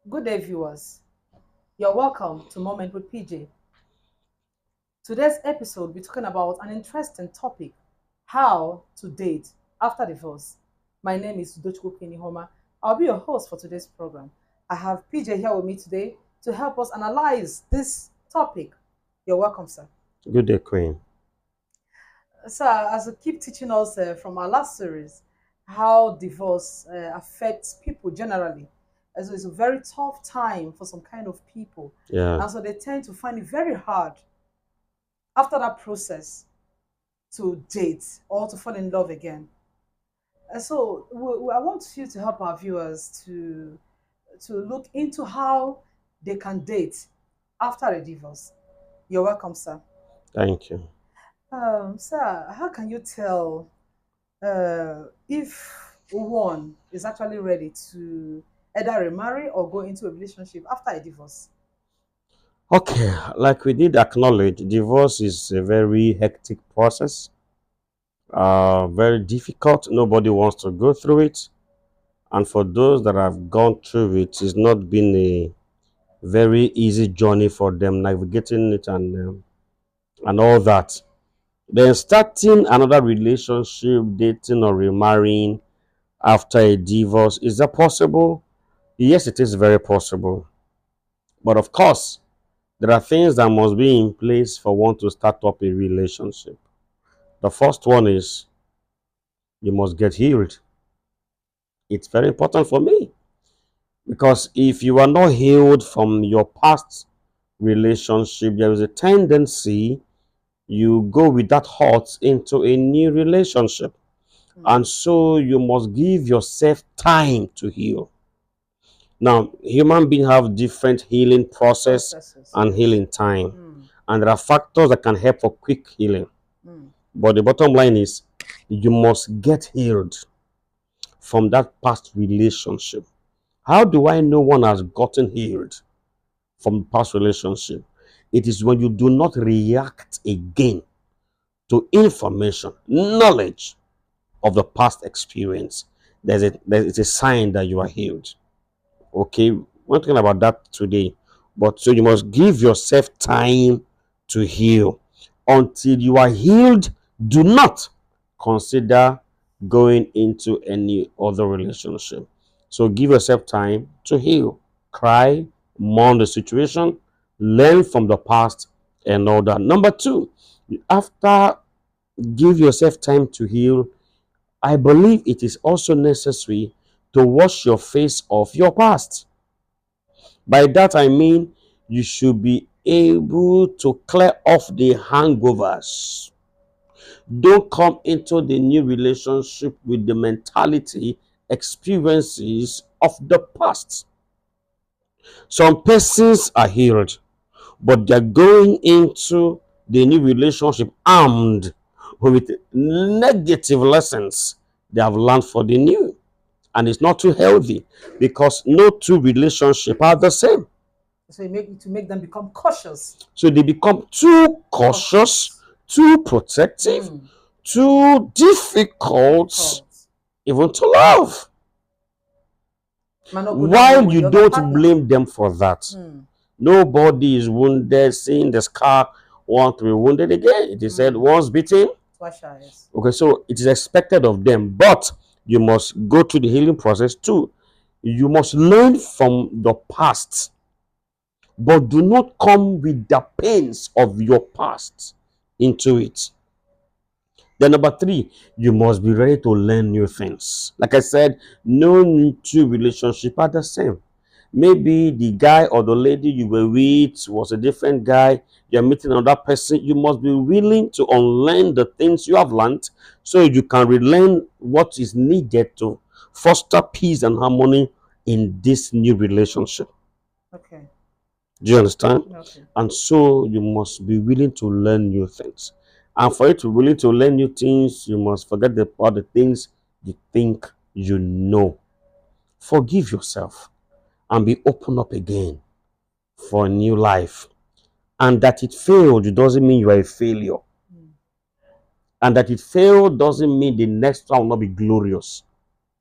Good day, viewers. You're welcome to Moment with PJ. Today's episode, we're talking about an interesting topic: how to date after divorce. My name is Dochko Kenihoma. I'll be your host for today's program. I have PJ here with me today to help us analyze this topic. You're welcome, sir. Good day, Queen. Sir, as you keep teaching us from our last series, how divorce affects people generally. As it's a very tough time for some kind of people. Yeah. And so they tend to find it very hard after that process to date or to fall in love again. And so I want you to help our viewers to look into how they can date after a divorce. You're welcome, sir. Thank you. Sir, how can you tell if one is actually ready to either remarry or go into a relationship after a divorce? Okay, like we did acknowledge, divorce is a very hectic process, very difficult. Nobody wants to go through it. And for those that have gone through it, it's not been a very easy journey for them navigating it and all that. Then starting another relationship, dating or remarrying after a divorce, is that possible? Yes, it is very possible. But of course, there are things that must be in place for one to start up a relationship. The first one is you must get healed. It's very important for me because if you are not healed from your past relationship, there is a tendency you go with that hurt into a new relationship. And so you must give yourself time to heal. Now, human beings have different healing process Processes, and yes. healing time. And there are factors that can help for quick healing. Mm. But the bottom line is you must get healed from that past relationship. How do I know one has gotten healed from past relationship? It is when you do not react again to information, knowledge of the past experience. There's a sign that you are healed. Okay, we're talking about that today. But so you must give yourself time to heal. Until you are healed, do not consider going into any other relationship. So give yourself time to heal. Cry, mourn the situation, learn from the past, and all that. Number two, after give yourself time to heal, I believe it is also necessary to wash your face of your past. By that I mean you should be able to clear off the hangovers. Don't come into the new relationship with the mentality, experiences of the past. Some persons are healed, but they're going into the new relationship armed with negative lessons they have learned for the new. And it's not too healthy because no two relationships are the same. So you make to make them become cautious. So they become too cautious, too protective, Mm. too difficult even to love. While you don't blame them for that. Mm. Nobody is wounded, seeing the scar, want to be wounded again. It is said once beaten. Twice shy, yes. Okay, so it is expected of them, but you must go through the healing process too. You must learn from the past, but do not come with the pains of your past into it. Then number three, you must be ready to learn new things. Like I said, no two relationship are the same. Maybe the guy or the lady you were with was a different guy. You're meeting another person. You must be willing to unlearn the things you have learned so you can relearn what is needed to foster peace and harmony in this new relationship. Okay. Do you understand? Okay. And so you must be willing to learn new things. And for you to be willing to learn new things, you must forget all the things you think you know. Forgive yourself and be open up again for a new life. And that it failed doesn't mean you are a failure. And that it failed doesn't mean the next one will not be glorious.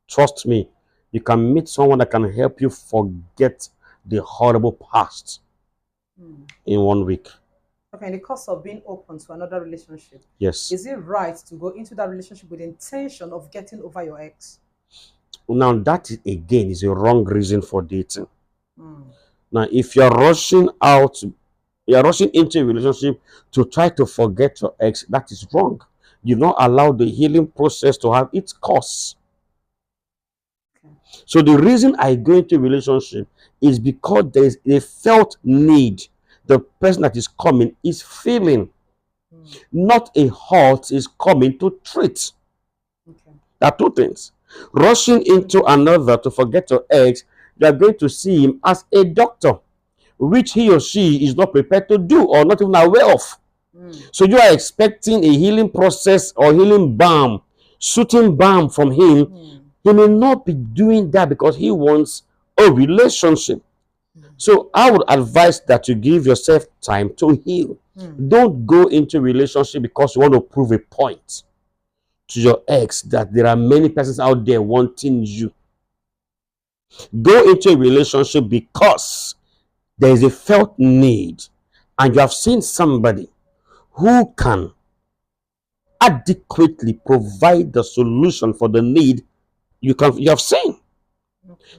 Trust me, you can meet someone that can help you forget the horrible past in 1 week. Okay, in the course of being open to another relationship, Yes. is it right to go into that relationship with the intention of getting over your ex? Now that again is a wrong reason for dating. Now, if you're rushing into a relationship to try to forget your ex, that is wrong. You not allow the healing process to have its course. Okay. So the reason I go into a relationship is because there is a felt need. The person that is coming is feeling, not a halt is coming to treat. Okay. There are two things. Rushing into another to forget your ex, you are going to see him as a doctor, which he or she is not prepared to do or not even aware of. So you are expecting a healing process or healing balm, soothing balm from him. He may not be doing that because he wants a relationship. So I would advise that you give yourself time to heal. Don't go into a relationship because you want to prove a point to your ex that there are many persons out there wanting you. Go into a relationship because there is a felt need and you have seen somebody who can adequately provide the solution for the need you have seen.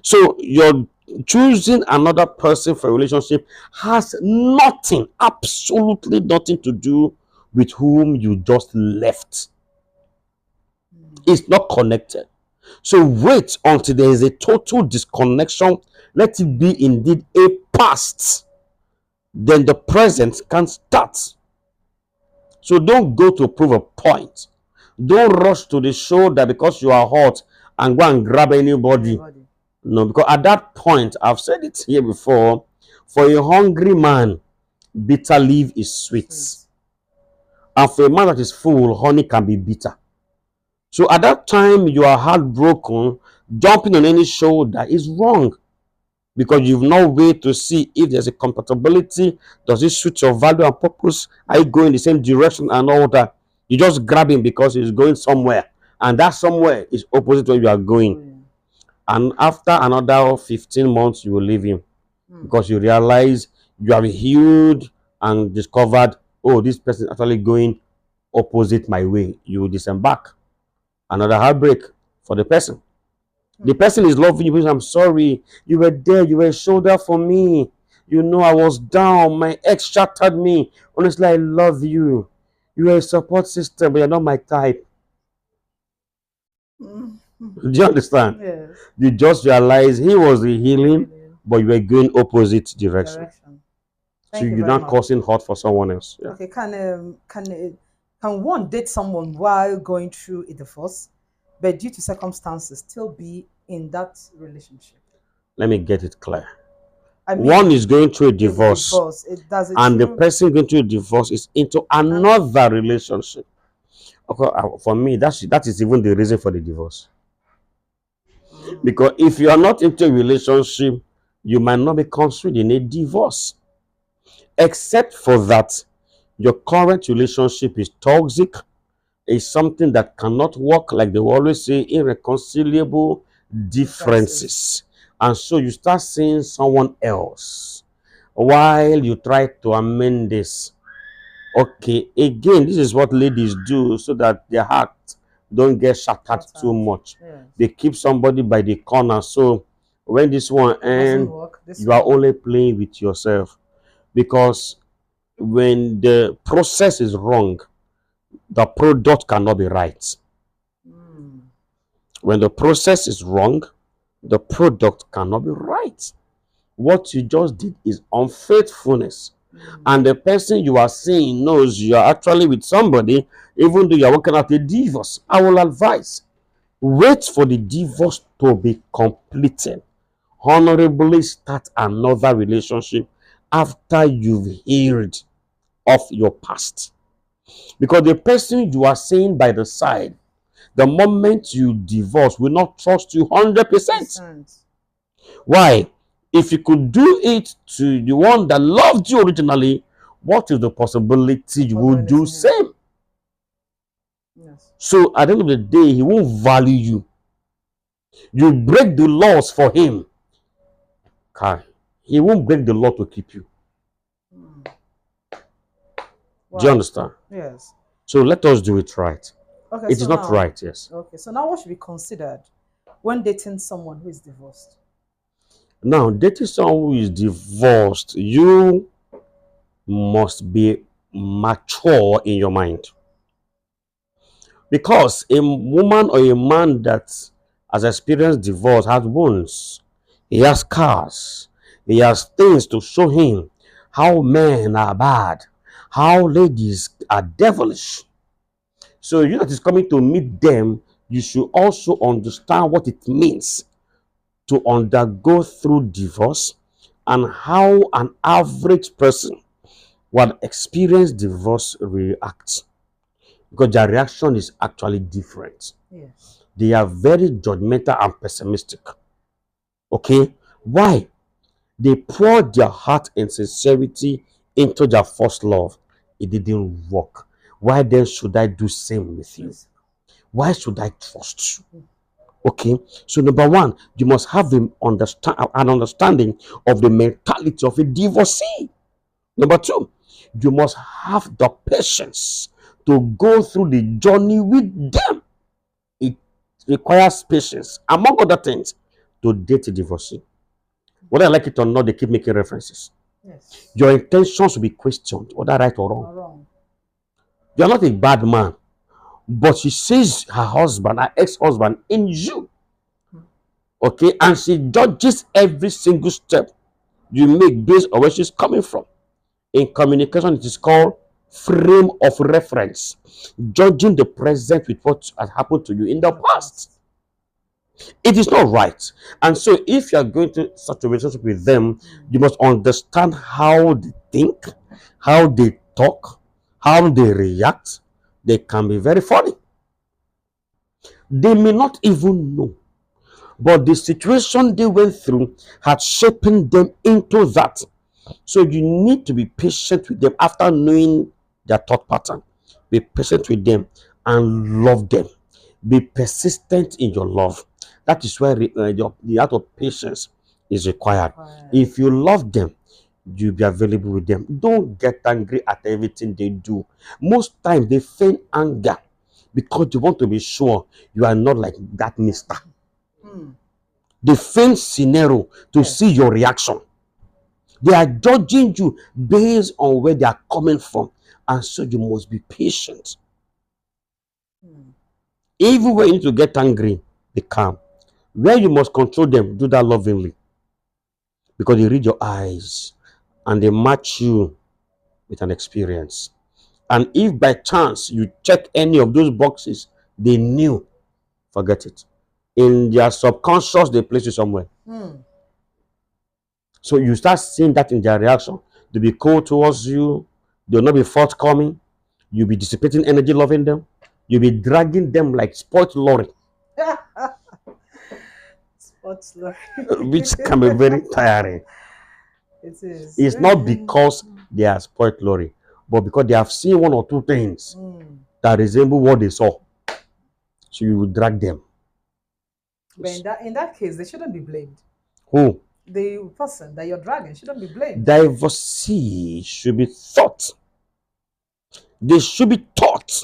So you're choosing another person for a relationship has nothing, absolutely nothing to do with whom you just left. It's not connected. So wait until there is a total disconnection. Let it be indeed a past. Then the present can start. So don't go to prove a point. Don't rush to the show that because you are hot and go and grab anybody. No, because at that point, I've said it here before, for a hungry man, bitter leaf is sweet. And for a man that is full, honey can be bitter. So at that time, you are heartbroken, jumping on any shoulder is wrong. Because you've not waited to see if there's a compatibility. Does it suit your value and purpose? Are you going the same direction and all that? You just grab him because he's going somewhere. And that somewhere is opposite where you are going. And after another 15 months, you will leave him. Because you realize you have healed and discovered, oh, this person is actually going opposite my way. You will disembark. Another heartbreak for the person. The person is loving you because I'm sorry. You were there. You were a shoulder for me. You know, I was down. My ex shattered me. Honestly, I love you. You are a support system, but you're not my type. Do you understand? Yes. You just realize he was the healing, but you were going opposite direction. So you're not causing hurt for someone else. Yeah. Okay, can one date someone while going through a divorce, but due to circumstances still be in that relationship? Let me get it clear. I mean, one is going through a divorce, and the person going through a divorce is into another relationship. Okay, for me, that is even the reason for the divorce. Because if you are not into a relationship, you might not be considered in a divorce. Except for that, your current relationship is toxic, is something that cannot work, like they always say, irreconcilable differences. And so you start seeing someone else while you try to amend this. Okay, again, this is what ladies do so that their heart don't get shattered too much. They keep somebody by the corner. So when this one ends, you are only playing with yourself. Because when the process is wrong, the product cannot be right. When the process is wrong, the product cannot be right. What you just did is unfaithfulness. And the person you are seeing knows you are actually with somebody, even though you are working out a divorce. I will advise, wait for the divorce to be completed. Honorably start another relationship after you've healed of your past. Because the person you are seeing by the side, the moment you divorce, will not trust you 100%. Why? If you could do it to the one that loved you originally, what is the possibility you will do same? Yes. So at the end of the day, he won't value you. You break the laws for him. Okay. He won't break the law to keep you. Wow. Do you understand? Yes. So let us do it right. Okay. It so is not now, right, yes. Okay. So now, what should be considered when dating someone who is divorced? Now, dating someone who is divorced, you must be mature in your mind. Because a woman or a man that has experienced divorce has wounds. He has scars. He has things to show him how men are bad, how ladies are devilish. So you that is coming to meet them, you should also understand what it means to undergo through divorce and how an average person who had experienced divorce reacts. Because their reaction is actually different. Yes. They are very judgmental and pessimistic. Okay? Why? They poured their heart and sincerity into their first love. It didn't work. Why then should I do same with you? Yes. Why should I trust you? Okay, so number one, you must have an understanding of the mentality of a divorcee. Number two, you must have the patience to go through the journey with them. It requires patience, among other things, to date a divorcee. Whether I like it or not, they keep making references. Yes. Your intentions will be questioned, whether right or wrong. Or wrong. You're not a bad man, but she sees her husband, her ex-husband, in you. Okay, and she judges every single step you make based on where she's coming from. In communication, it is called frame of reference, judging the present with what has happened to you in the past. It is not right. And so, if you are going to such a relationship with them, you must understand how they think, how they talk, how they react. They can be very funny. They may not even know, but the situation they went through had shaped them into that. So you need to be patient with them after knowing their thought pattern. Be patient with them and love them. Be persistent in your love. That is where the art of patience is required. Right. If you love them, you'll be available with them. Don't get angry at everything they do. Most times they feign anger because they want to be sure you are not like that mister. They feign scenario to see your reaction. They are judging you based on where they are coming from. And so you must be patient. Even when you need to get angry, be calm. Where you must control them, do that lovingly. Because they read your eyes and they match you with an experience. And if by chance you check any of those boxes, they knew, forget it. In their subconscious, they place you somewhere. So you start seeing that in their reaction. They'll be cold towards you. They'll not be forthcoming. You'll be dissipating energy loving them. You'll be dragging them like spoiled lorry. Sports lorry. Which can be very tiring. It is. It's not because they are spoiled lorry, but because they have seen one or two things that resemble what they saw. So you will drag them. But in that case, they shouldn't be blamed. Who? The person that you're dragging shouldn't be blamed. Divorcee should be taught. They should be taught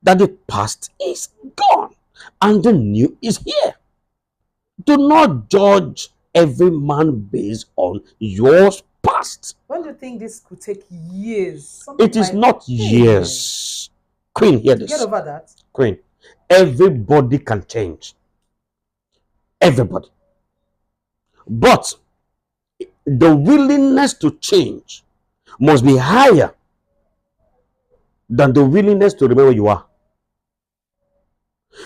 that the past is gone and the new is here. Do not judge every man based on your past. When do you think this could take years? It is not years. Queen, hear this. Get over that. Queen, everybody can change. Everybody. But the willingness to change must be higher than the willingness to remain where you are.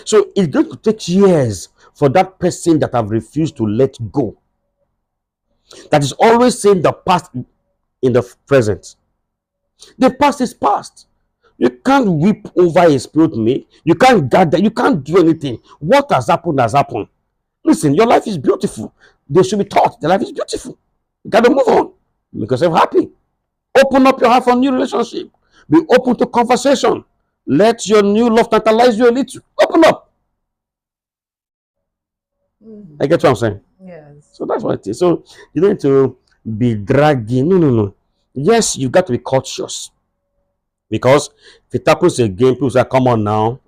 So it's going to take years for that person that have refused to let go, that is always saying the past in the present. The past is past. You can't weep over a spilled milk. You can't gather. You can't do anything. What has happened has happened. Listen, your life is beautiful. They should be taught the life is beautiful. You got to move on. Make yourself happy. Open up your heart for a new relationship. Be open to conversation. Let your new love tantalize you a little. Open up. Mm. I get what I'm saying. Yes. So that's what it is. So you don't need to be dragging. No, no, no. Yes, you got to be cautious because if it happens again, people say, "Come on now,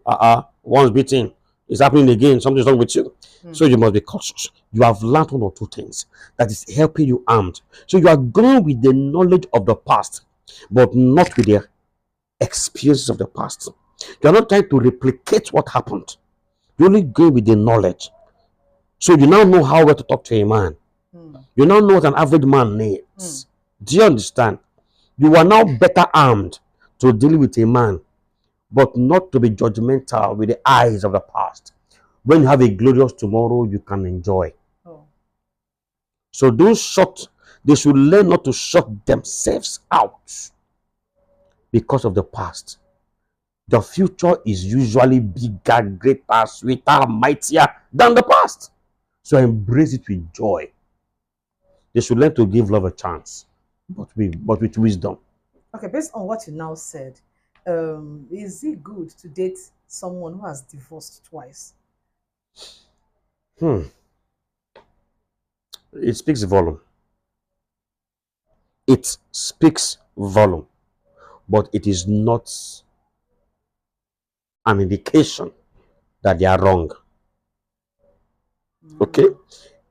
once beaten, it's happening again. Something's wrong with you." So Mm. you must be cautious. You have learned one or two things that is helping you armed. So you are going with the knowledge of the past, but not with the experiences of the past. You are not trying to replicate what happened. You only go with the knowledge. So you now know how well to talk to a man. Mm. You now know what an average man needs. Mm. Do you understand? You are now better armed to deal with a man, but not to be judgmental with the eyes of the past. When you have a glorious tomorrow, you can enjoy. Oh. So they should learn not to shut themselves out because of the past. The future is usually bigger, greater, sweeter, mightier than the past. So embrace it with joy. They should learn to give love a chance, but with wisdom. Okay, based on what you now said, is it good to date someone who has divorced twice? Hmm. It speaks volume. It speaks volume, but it is not an indication that they are wrong. Okay? Mm.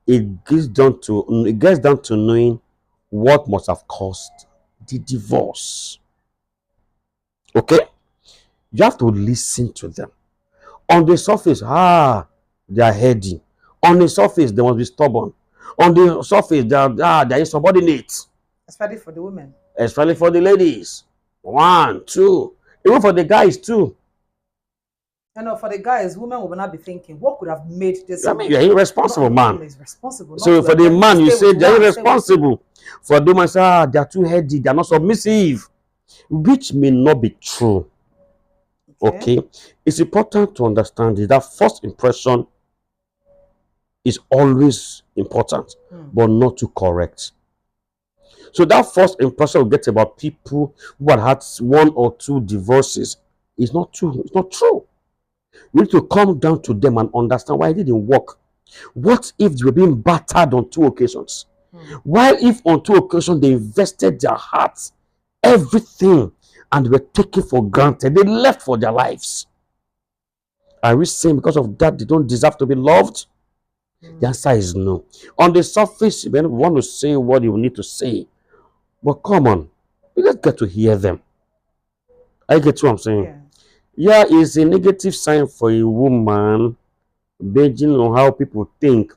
It gets down to knowing what must have caused the divorce. Okay? You have to listen to them. On the surface, they are heady. On the surface, they must be stubborn. On the surface, they are insubordinate. Especially for the women. Especially for the ladies. One, two, even for the guys too. You know, for the guys, women will not be thinking, what could have made this I mean, man you're irresponsible, not man. is responsible, not So to for the let me man, you stay say with they're one, stay with two. irresponsible. For the woman, say, they are too heady, they are not submissive, which may not be true. Okay. Okay, it's important to understand that first impression is always important, Mm. but not too correct. So that first impression we get about people who had one or two divorces is not true. It's not true. We need to come down to them and understand why it didn't work. What if they were being battered on two occasions? Mm. Why if on two occasions they invested their hearts, everything, and were taken for granted? They left for their lives. Are we saying because of that they don't deserve to be loved? The Mm. answer is no. On the surface, we want to say what you need to say. But come on, we just get to hear them. I get what I'm saying. Yeah. Yeah, it's a negative sign for a woman based on how people think.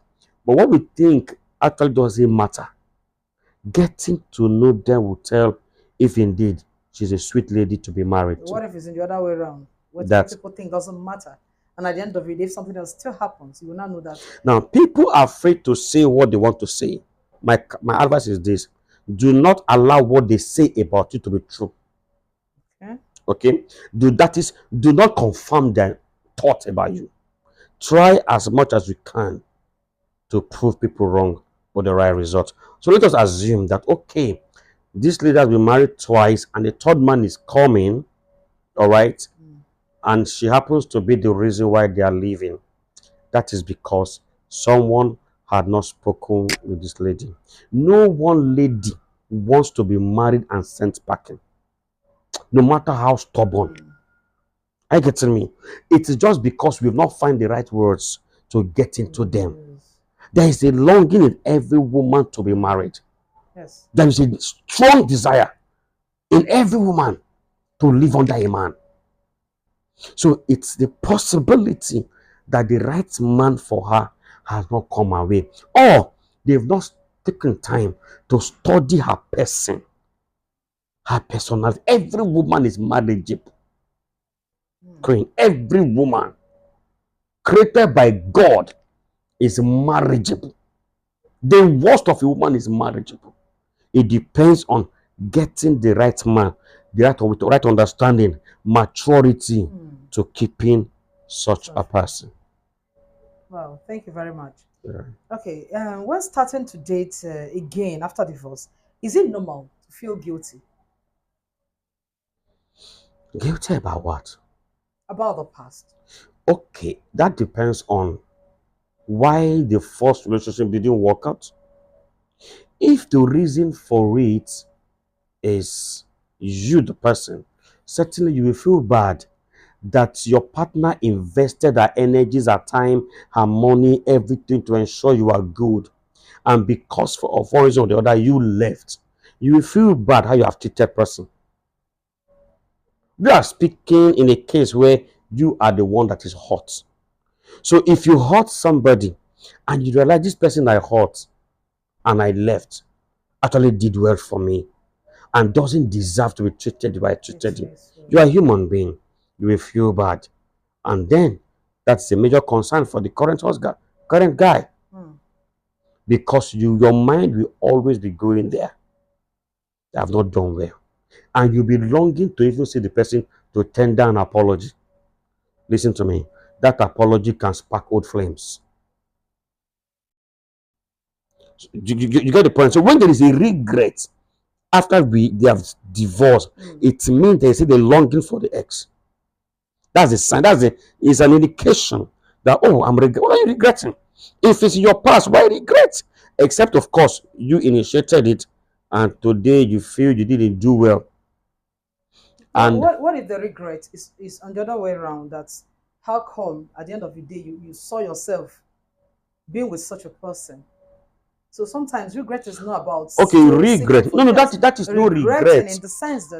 But what we think actually doesn't matter. Getting to know them will tell if indeed she's a sweet lady to be married to. What if it's in the other way around? What That people think doesn't matter. And at the end of it, if something else still happens, you will not know that. now people are afraid to say what they want to say. My advice is this: do not allow what they say about you to be true. Okay? Okay? Do not confirm their thought about you. Try as much as you can to prove people wrong for the right result. So let us assume that okay, this lady has been married twice and the third man is coming, all right, Mm. and she happens to be the reason why they are leaving. That is because someone had not spoken with this lady. No one lady wants to be married and sent packing, no matter how stubborn. Mm. Are you getting me? It is just because we've not found the right words to get into them. Yes. There is a longing in every woman to be married. Yes. There is a strong desire in every woman to live under a man. So it's the possibility that the right man for her has not come her way, or they've not taken time to study her person, her personality. Every woman is marriageable. Mm. Queen, every woman created by God is marriageable. The worst of a woman is marriageable. It depends on getting the right man, with the right understanding, maturity Mm. to keeping such a Such. person. Wow. Thank you very much. Yeah. Okay. When starting to date again after divorce, is it normal to feel guilty Guilty about what? about the past? Okay, that depends on why the first relationship didn't work out. If the reason for it is you, the person, certainly you will feel bad that your partner invested her energies, her time, her money, everything to ensure you are good. And because of one reason or the other, you left. You will feel bad how you have treated person. You are speaking in a case where you are the one that is hurt. So if you hurt somebody and you realize this person I hurt and I left actually did well for me and doesn't deserve to be treated the way I treated him, you are a human being. You will feel bad. And then that's a major concern for the current husband, current guy. Because your mind will always be going there. They have not done well. And you'll be longing to even see the person to tender an apology. Listen to me. That apology can spark old flames. You get the point. So when there is a regret after they have divorced, it means they say they're longing for the ex. That's a sign. It's an indication that, oh, what are you regretting? If it's your past, why regret? Except, of course, you initiated it and today you feel you didn't do well. And what if the regret is on the other way around? That's how come at the end of the day you saw yourself being with such a person? So sometimes regret is not about regret. No, that is no regret. In the sense that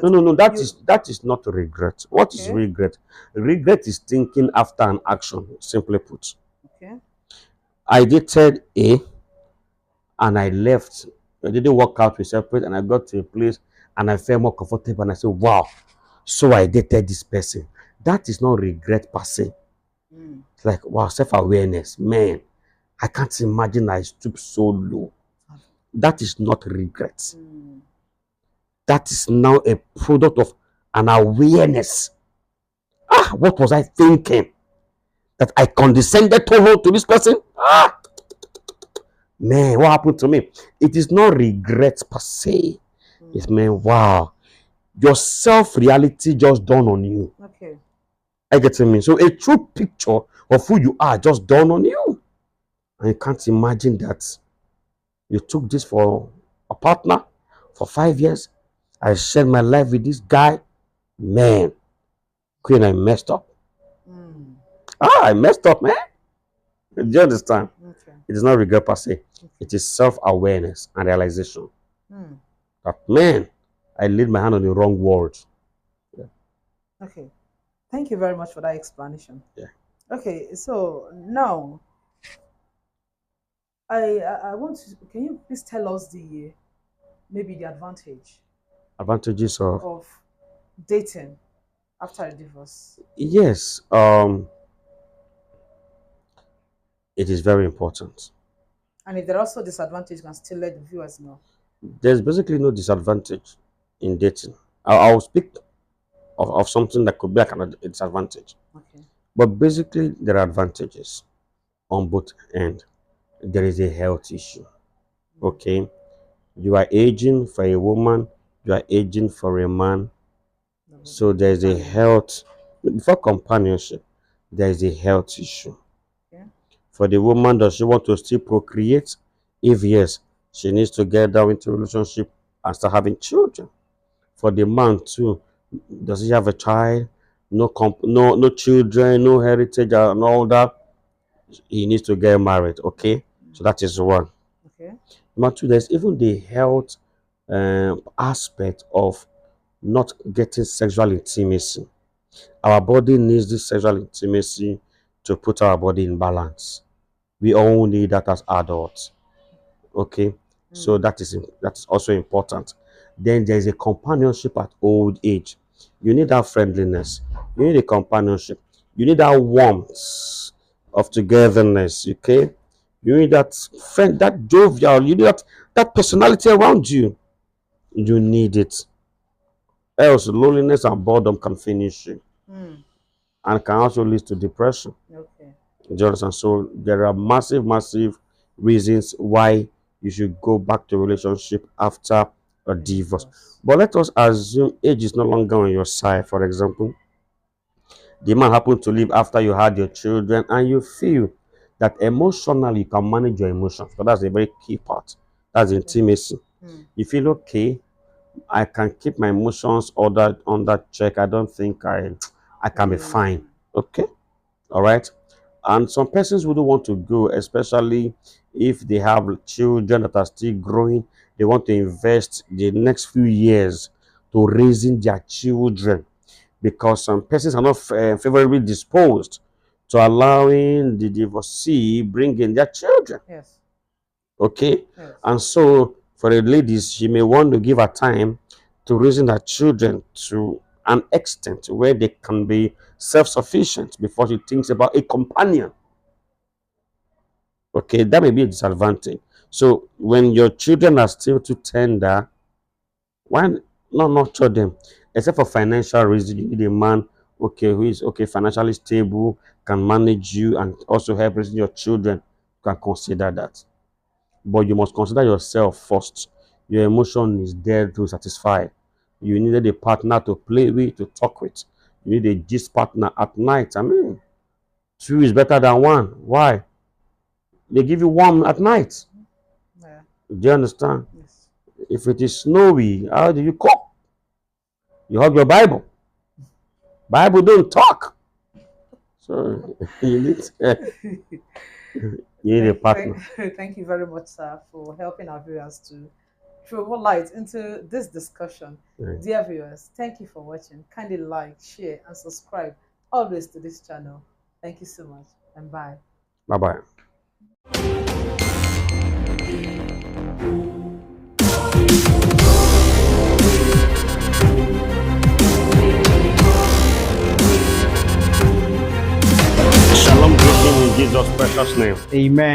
that is not regret. What is regret? Regret is thinking after an action, simply put. Okay. I dated A and I left. I didn't work out, we separate, and I got to a place and I felt more comfortable and I said, wow, so I dated this person. That is not regret per se. It's like, wow, self-awareness. Man, I can't imagine I stooped so low. That is not regret. That is now a product of an awareness. What was I thinking? That I condescended too low to this person? Man, what happened to me? It is not regret per se. It's, man, wow. Your self-reality just dawned on you. Okay. I get to me. So a true picture of who you are just dawned on you. And you can't imagine that you took this for a partner for 5 years. I shared my life with this guy. Man, Queen, I messed up. I messed up, man. Do you understand? Okay. It is not regret per se. Okay. It is self-awareness and realization. That, man, I laid my hand on the wrong word. Yeah. Okay. Thank you very much for that explanation. Yeah. Okay, so now I want to, can you please tell us maybe the advantages of dating after a divorce? Yes. It is very important. And if there are also disadvantages, you can still let the viewers know. There's basically no disadvantage in dating. I'll speak of something that could be like a disadvantage. Okay. But basically, there are advantages on both ends. There is a health issue. Okay. You are aging for a woman, you are aging for a man. So there's a health, before companionship, there is a health issue. Okay. For the woman, does she want to still procreate? If yes, she needs to get down into a relationship and start having children. For the man too, does he have a child? No children, no heritage and all that. He needs to get married. Okay, so that is one. Okay. Number two, there's even the health aspect of not getting sexual intimacy. Our body needs this sexual intimacy to put our body in balance. We all need that as adults. Okay, so that is also important. Then there is a companionship at old age. You need that friendliness. You need a companionship. You need that warmth of togetherness. Okay, you need that friend, that jovial. You need that personality around you. You need it. Else, loneliness and boredom can finish you, and can also lead to depression. Okay. Do you understand? So there are massive reasons why you should go back to a relationship after a divorce. But let us assume age is no longer on your side. For example, the man happened to leave after you had your children and you feel that emotionally you can manage your emotions. So that's a very key part. That's intimacy. You feel okay, I can keep my emotions under check. I don't think I can be fine. Okay, all right. And some persons wouldn't want to go, especially if they have children that are still growing. They want to invest the next few years to raising their children, because some persons are not favorably disposed to allowing the divorcee bring in their children. Yes. Okay, Yes. and so for the ladies, she may want to give her time to raising her children to an extent where they can be self-sufficient before she thinks about a companion. Okay, that may be a disadvantage. So when your children are still too tender, why not nurture them? Except for financial reasons, you need a man, okay, who is okay financially stable, can manage you, and also help raising your children. You can consider that. But you must consider yourself first. Your emotion is there to satisfy. You needed a partner to play with, to talk with. You need a gist partner at night. I mean, two is better than one. Why? They give you one at night. Yeah. Do you understand? Yes. If it is snowy, how do you cope? You hug your Bible. Bible don't talk. So you need a partner. Thank you very much, sir, for helping our viewers to throw more light into this discussion. Yeah. Dear viewers, thank you for watching. Kindly like, share, and subscribe always to this channel. Thank you so much, and bye. Bye-bye. Shalom greeting in Jesus' precious name. Amen.